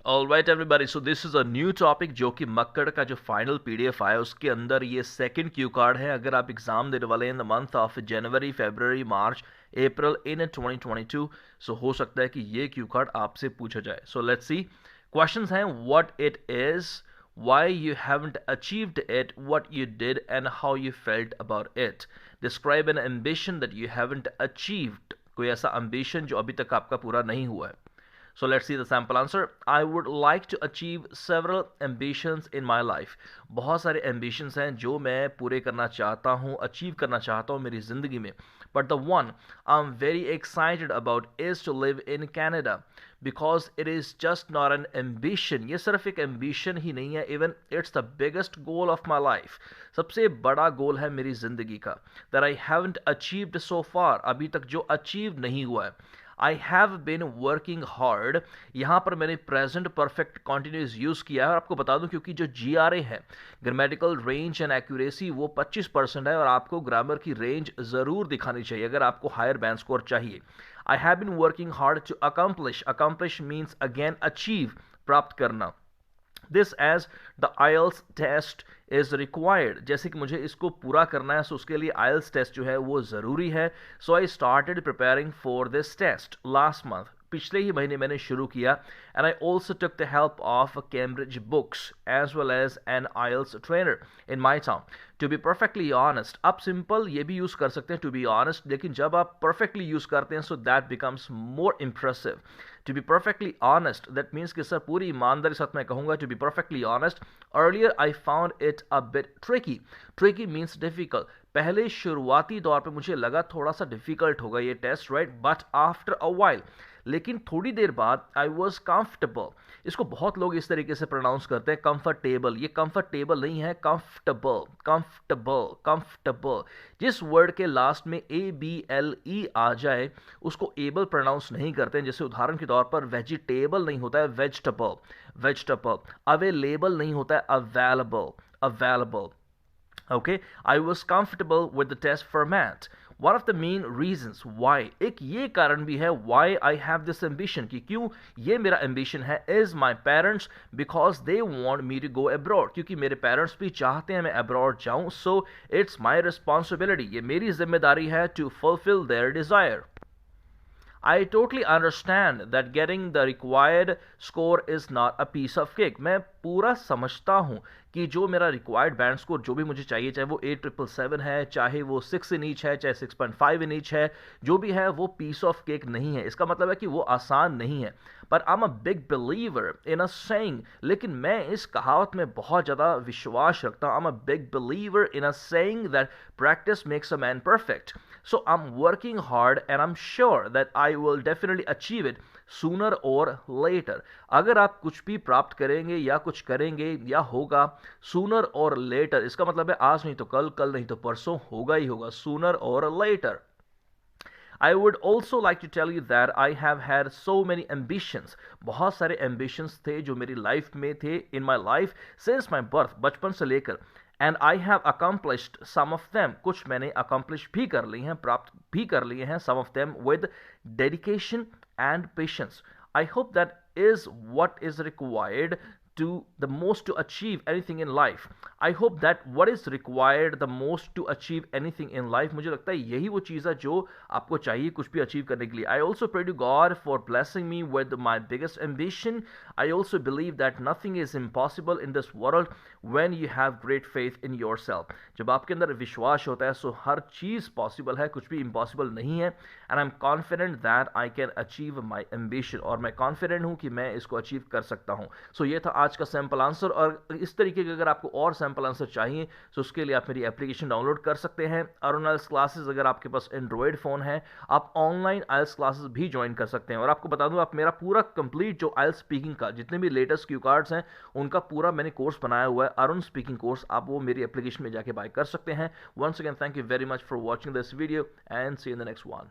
Alright everybody, so this is a new topic जो कि मक्कड़ का जो फाइनल पीडीएफ आया उसके अंदर ये सेकंड क्यू कार्ड है। अगर आप एग्जाम देने वाले हैं in the month of January, February, March, April in 2022, so हो सकता है कि ये क्यू कार्ड आपसे पूछा जाए। So let's see. क्वेश्चंस हैं what it is, why you haven't achieved it, what you did and how you felt about it. Describe an ambition that you haven't achieved. कोई ऐसा ambition जो अभी तक आपका पूरा नहीं हुआ है। So let's see the sample answer. I would like to achieve several ambitions in my life. बहुत सारे ambitions हैं जो मैं पूरे करना चाहता हूँ, achieve करना चाहता हूँ मेरी ज़िंदगी में. But the one I'm very excited about is to live in Canada because it is just not an ambition. ये सिर्फ एक ambition ही नहीं है, even it's the biggest goal of my life. सबसे बड़ा गोल है मेरी ज़िंदगी का that I haven't achieved so far. अभी तक जो achieve नहीं हुआ है. I have been working hard. यहाँ पर मैंने प्रेजेंट परफेक्ट कॉन्टिन्यूस यूज़ किया है और आपको बता दूं क्योंकि जो GRA है, ग्रामेटिकल रेंज एंड एक्यूरेसी, वो 25% है और आपको ग्रामर की रेंज ज़रूर दिखानी चाहिए अगर आपको हायर बैंड स्कोर चाहिए। I have been working hard to accomplish. Accomplish means again achieve, प्राप्त करना। This as the IELTS test is required, जैसे कि मुझे इसको पूरा करना है, सो उसके लिए IELTS टेस्ट जो है वो ज़रूरी है। So I started preparing for this test last month, पिछले ही महीने मैंने शुरू किया। And I also took the help of Cambridge books as well as an IELTS trainer in my town. To be perfectly honest, आप simple ये भी use कर सकते हैं टू बी ऑनेस्ट, लेकिन जब आप परफेक्टली यूज़ करते हैं so that becomes more impressive. To be perfectly honest that means कि सर पूरी ईमानदारी साथ मैं कहूँगा to be perfectly honest, earlier I found it a bit tricky. Tricky means difficult. पहले शुरुआती दौर पे मुझे लगा थोड़ा सा डिफिकल्ट होगा ये test, right, but after a while, लेकिन थोड़ी देर बाद आई वॉज कंफर्टेबल। इसको बहुत लोग इस तरीके से प्रोनाउंस करते हैं कंफर्टेबल, ये कंफर्टेबल नहीं है, कंफर्टेबल, कंफर्टेबल, कंफर्टेबल। जिस वर्ड के लास्ट में ABLE आ जाए उसको एबल प्रोनाउंस नहीं करते हैं, जैसे उदाहरण के तौर पर वेजिटेबल नहीं होता है वेजिटेबल, वेजिटेबल। अवेलेबल नहीं होता है available, available. Okay, I was comfortable with the test format. One of the main reasons why, एक ये कारण भी है why I have this ambition, कि क्यों ये मेरा ambition है, is my parents because they want me to go abroad, क्योंकि मेरे parents भी चाहते हैं मैं abroad जाऊं, so it's my responsibility, ये मेरी जिम्मेदारी है to fulfill their desire. I totally understand that getting the required score is not a piece of cake. मैं पूरा समझता हूँ कि जो मेरा रिक्वायर्ड बैंड स्कोर जो भी मुझे चाहिए, चाहे वो 8777 है, चाहे वो 6 इन ईच है, चाहे 6.5 इन ईच है, जो भी है वो पीस ऑफ केक नहीं है। इसका मतलब है कि वो आसान नहीं है। पर I am a big believer in a saying, लेकिन मैं इस कहावत में बहुत ज़्यादा विश्वास रखता हूँ। I am a big believer in a saying that practice makes a man perfect. So I'm working hard and I'm sure that I will definitely achieve it sooner or later. अगर आप कुछ भी प्राप्त करेंगे या कुछ करेंगे या होगा sooner or later, इसका मतलब है आज नहीं तो कल, कल नहीं तो परसों, होगा ही होगा, sooner or later. I would also like to tell you that I have had so many ambitions. बहुत सारे ambitions थे जो मेरी लाइफ में थे in my life since my birth, बचपन से लेकर। And I have accomplished some of them. कुछ मैंने accomplish भी कर ली हैं, प्राप्त भी कर लिए हैं, some of them with dedication and patience. I hope that is what is required to the most to achieve anything in life. I hope that what is required the most to achieve anything in life, मुझे लगता है यही वो चीज़ है जो आपको चाहिए कुछ भी अचीव करने के लिए। I also pray to God for blessing me with my biggest ambition. I also believe that nothing is impossible in this world when you have great faith in yourself. जब आपके अंदर विश्वास होता है सो हर चीज़ पॉसिबल है, कुछ भी इम्पॉसिबल नहीं है। And I'm confident that I can achieve my ambition, और मैं कॉन्फिडेंट हूँ कि मैं इसको अचीव कर सकता हूँ। सो ये था आज का सैम्पल आंसर, और इस तरीके के अगर आपको और सैम्पल आंसर चाहिए तो उसके लिए आप मेरी एप्लीकेशन डाउनलोड कर सकते हैं। अरुण आइल्स क्लासेस, अगर आपके पास एंड्रॉयड फ़ोन है आप ऑनलाइन आइल्स क्लासेस भी ज्वाइन कर सकते हैं। और आपको बता दूं, आप मेरा पूरा कंप्लीट जो आइल्स स्पीकिंग का जितने भी लेटेस्ट क्यू कार्ड्स हैं उनका पूरा मैंने कोर्स बनाया हुआ है, अरुण स्पीकिंग कोर्स, आप वो मेरी एप्लीकेशन में जाके बाय कर सकते हैं। Once again thank you very much for watching this video and see in the next one.